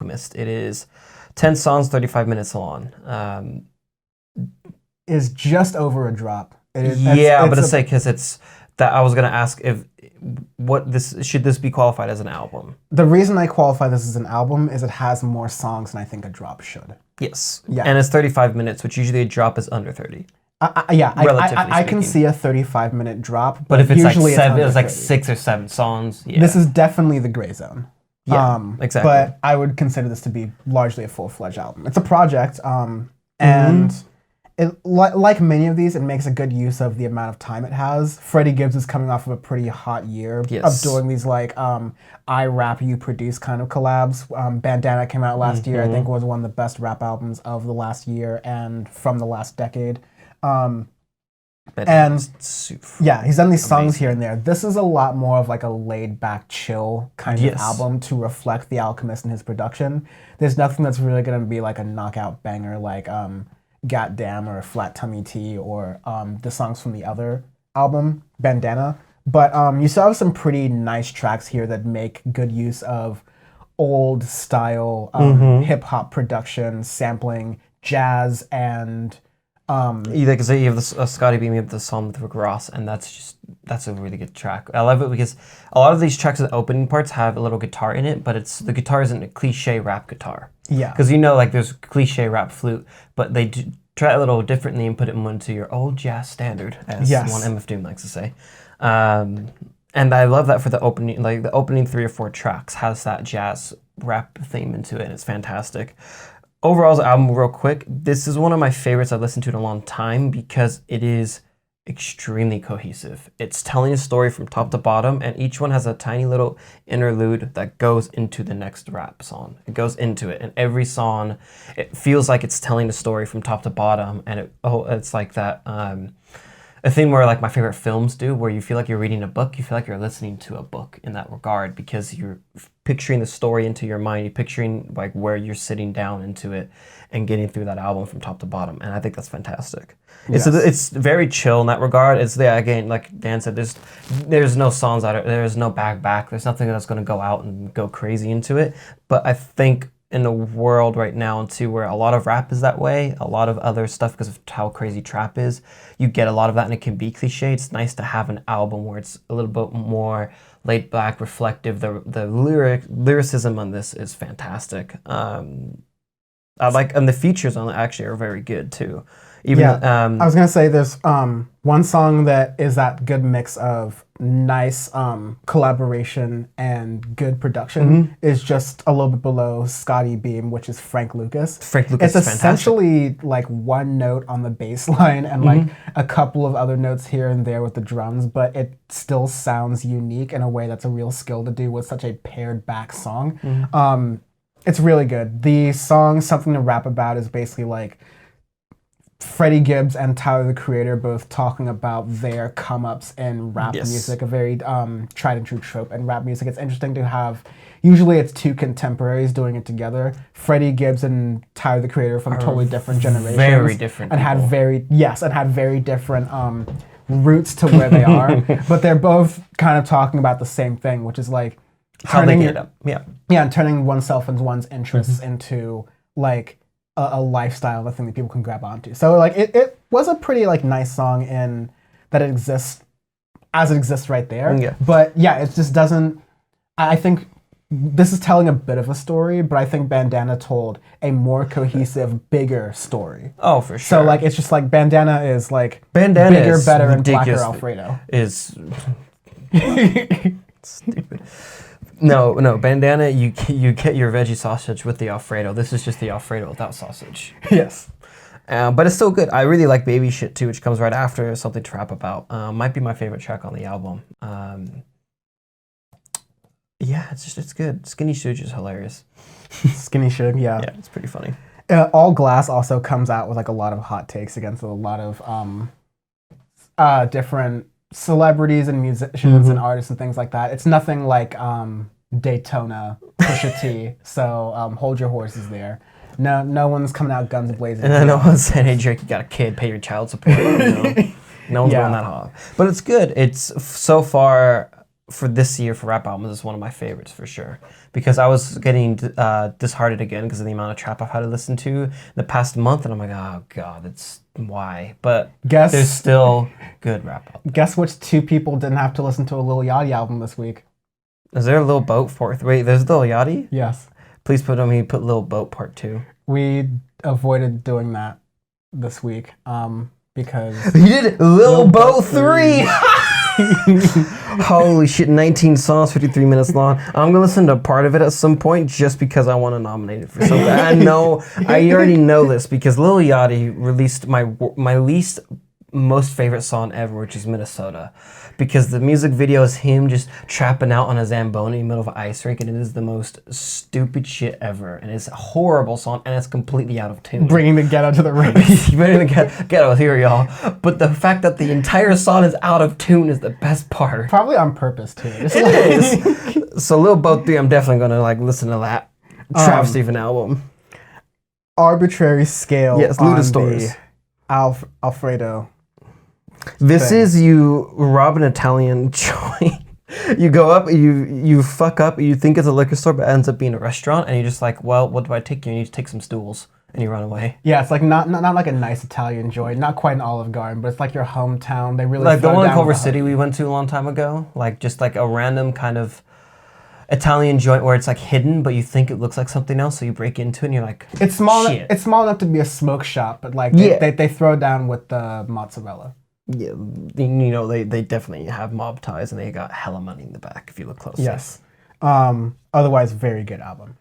Alchemist. It is 10 songs, 35 minutes long. Is just over a drop. Yeah, but it's like because it's that I was gonna ask if should this be qualified as an album? The reason I qualify this as an album is it has more songs than I think a drop should. Yes. Yeah. And it's 35 minutes, which usually a drop is under 30. I can see a 35-minute drop, but if it's usually like seven, it's like 30. 6 or 7 songs. Yeah. This is definitely the gray zone. Yeah, exactly. But I would consider this to be largely a full-fledged album. It's a project, and like many of these, it makes a good use of the amount of time it has. Freddie Gibbs is coming off of a pretty hot year of doing these like I rap, you produce kind of collabs. Bandana came out last year. I think was one of the best rap albums of the last year and from the last decade. And yeah, he's done these songs here and there. This is a lot more of like a laid-back, chill kind of album to reflect the Alchemist and his production. There's nothing that's really gonna be like a knockout banger like Goddamn or Flat Tummy Tea or the songs from the other album, Bandana. But you still have some pretty nice tracks here that make good use of old style hip-hop production, sampling, jazz, and because you have the Scotty Beam, you have the song with Rick Ross, and that's a really good track. I love it because a lot of these tracks, the opening parts have a little guitar in it, but the guitar isn't a cliche rap guitar. Yeah. Because like there's cliche rap flute, but they do try a little differently and put it into your old jazz standard, as one MF Doom likes to say. And I love that for the opening, like the opening 3 or 4 tracks has that jazz rap theme into it, and it's fantastic. Overall, as an album, real quick, this is one of my favorites I've listened to in a long time because it is extremely cohesive. It's telling a story from top to bottom, and each one has a tiny little interlude that goes into the next rap song. It goes into it, and every song, it feels like it's telling a story from top to bottom, and it's like that, a thing where like my favorite films do, where you feel like you're reading a book, you feel like you're listening to a book in that regard because you're picturing the story into your mind, you're picturing like where you're sitting down into it and getting through that album from top to bottom, and I think that's fantastic. Yes. It's very chill in that regard. It's again, like Dan said, there's no songs out of there's no back, there's nothing that's going to go out and go crazy into it, but I think in the world right now too, where a lot of rap is that way, a lot of other stuff because of how crazy trap is, you get a lot of that and it can be cliche. It's nice to have an album where it's a little bit more laid back, reflective. The lyricism on this is fantastic. And the features on it actually are very good too. I was gonna say there's one song that is that good mix of nice collaboration and good production is just a little bit below Scotty Beam, which is Frank Lucas. It's essentially like one note on the bass line and like a couple of other notes here and there with the drums, but it still sounds unique in a way that's a real skill to do with such a pared back song. It's really good. The song Something to Rap About is basically like Freddie Gibbs and Tyler, the Creator, both talking about their come-ups in rap music, a very tried and true trope in rap music. It's interesting to have, usually it's 2 contemporaries doing it together. Freddie Gibbs and Tyler, the Creator from totally different generations. Very different and had very different roots to where they are. But they're both kind of talking about the same thing, which is like turning and turning oneself and one's interests into like a lifestyle, a thing that people can grab onto. So like it was a pretty like nice song in that it exists as it exists right there. Yeah. But yeah, it just doesn't. I think this is telling a bit of a story, but I think Bandana told a more cohesive, bigger story. Oh, for sure. So like it's just like Bandana is bigger, better, and blacker Alfredo. Is stupid. No, Bandana, you get your veggie sausage with the Alfredo. This is just the Alfredo without sausage. Yes. But it's still good. I really like Baby Shit too, which comes right after Something to Rap About. Might be my favorite track on the album. It's good. Skinny Suge is hilarious. Skinny Suge, yeah. Yeah, it's pretty funny. All Glass also comes out with like a lot of hot takes against a lot of different celebrities and musicians and artists and things like that. It's nothing like Daytona, Pusha T. So hold your horses there. No one's coming out guns blazing. And no one's saying, "Hey Drake, you got a kid, pay your child support." No one's going that hard. But it's good. It's so far. for this year for rap albums is one of my favorites for sure, because I was getting disheartened again because of the amount of trap I've had to listen to the past month, and I'm like, oh god, it's why. But there's still good rap albums. Guess which 2 people didn't have to listen to a Lil Yachty album this week? Is there a Lil Boat fourth? Wait, there's Lil Yachty? Yes. Please put Lil Boat part 2. We avoided doing that this week because he did Lil Boat 3. Holy shit, 19 songs, 53 minutes long. I'm gonna listen to part of it at some point just because I want to nominate it for something. I already know this because Lil Yachty released my least most favorite song ever, which is Minnesota, because the music video is him just trapping out on a Zamboni in the middle of an ice rink, and it is the most stupid shit ever, and it's a horrible song, and it's completely out of tune. Bringing the ghetto to the ring. Bringing the ghetto here, y'all. But the fact that the entire song is out of tune is the best part. Probably on purpose too. It is. So Lil Boat 3, I'm definitely gonna listen to that travesty of an album. Arbitrary scale. Yes, on Ludistores. The Alfredo. This is you rob an Italian joint. You go up, you fuck up, you think it's a liquor store, but it ends up being a restaurant, and you're just like, well, what do I take you? And you just take some stools, and you run away. Yeah, it's like not like a nice Italian joint, not quite an Olive Garden, but it's like your hometown. They really like the one in Culver City we went to a long time ago, like just like a random kind of Italian joint where it's like hidden, but you think it looks like something else, so you break into it, and you're like, it's small. Shit. It's small enough to be a smoke shop, but like they throw down with the mozzarella. Yeah, you know, they definitely have mob ties, and they got hella money in the back if you look closely. Yes. Otherwise, very good album.